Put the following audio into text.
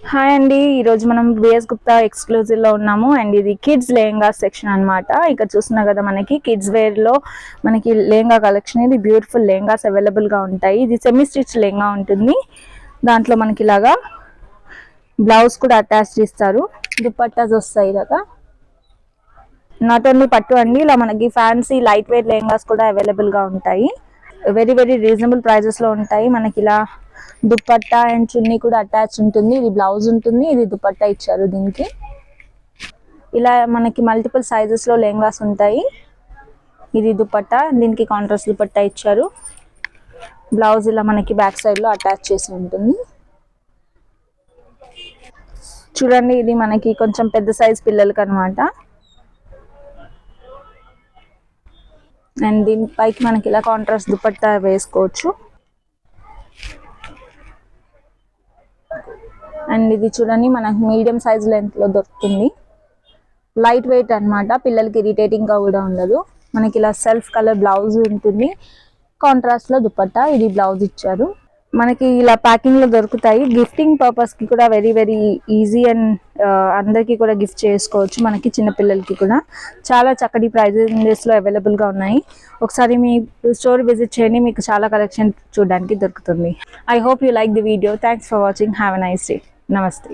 Hi అండి, ఈరోజు మనం బిఎస్ గుప్తా ఎక్స్క్లూజివ్ లో ఉన్నాము. అండ్ ఇది కిడ్స్ లెహంగా సెక్షన్ అన్నమాట. ఇక్కడ చూస్తున్నా కదా, మనకి కిడ్స్ వేర్ లో మనకి లెహంగా కలెక్షన్, ఇది బ్యూటిఫుల్ లెహంగాస్ అవైలబుల్ గా ఉంటాయి. ఇది సెమీ స్టిచ్ లెహంగా ఉంటుంది. దాంట్లో మనకి ఇలాగా బ్లౌజ్ కూడా అటాచ్ చేస్తారు, దుపట్టాస్ వస్తాయి కదా. నాట్ ఓన్లీ పట్టు అండి, ఇలా మనకి ఫ్యాన్సీ లైట్ వెయిట్ లెహంగాస్ కూడా అవైలబుల్ గా ఉంటాయి. వెరీ వెరీ రీజనబుల్ ప్రైజెస్ లో ఉంటాయి. మనకి ఇలా దుపట్టా అండ్ చున్నీ కూడా అటాచ్ ఉంటుంది. ఇది బ్లౌజ్ ఉంటుంది, ఇది దుపట్టా ఇచ్చారు దీనికి. ఇలా మనకి మల్టిపుల్ సైజెస్ లో లెహంగాస్ ఉంటాయి. ఇది దుపట్టా, దీనికి కాంట్రాస్ట్ దుపట్టా ఇచ్చారు. బ్లౌజ్ ఇలా మనకి బ్యాక్ సైడ్ లో అటాచ్ చేసి ఉంటుంది. చూడండి, ఇది మనకి కొంచెం పెద్ద సైజ్ పిల్లలకి అనమాట. అండ్ దీనిపైకి మనకి ఇలా కాంట్రాస్ట్ దుపట్టా వేసుకోవచ్చు. అండ్ ఇది చూడండి, మనకి మీడియం సైజ్ లెంత్ లో దొరుకుతుంది. లైట్ వెయిట్ అన్నమాట, పిల్లలకి ఇరిటేటింగ్ గా కూడా ఉండదు. మనకి ఇలా సెల్ఫ్ కలర్ బ్లౌజ్ ఉంటుంది, కాంట్రాస్ట్ లో దుపట్టా, ఇది బ్లౌజ్ ఇచ్చారు. మనకి ఇలా ప్యాకింగ్ లో దొరుకుతాయి. గిఫ్టింగ్ పర్పస్ కి కూడా వెరీ వెరీ ఈజీ అండ్ అందరికి కూడా గిఫ్ట్ చేసుకోవచ్చు. మనకి చిన్న పిల్లలకి కూడా చాలా చక్కటి ప్రైజెస్ లో అవైలబుల్ గా ఉన్నాయి. ఒకసారి మీ స్టోర్ విజిట్ చేయండి, మీకు చాలా కలెక్షన్ చూడడానికి దొరుకుతుంది. I hope you like the video. Thanks for watching. Have a nice day. నమస్తే.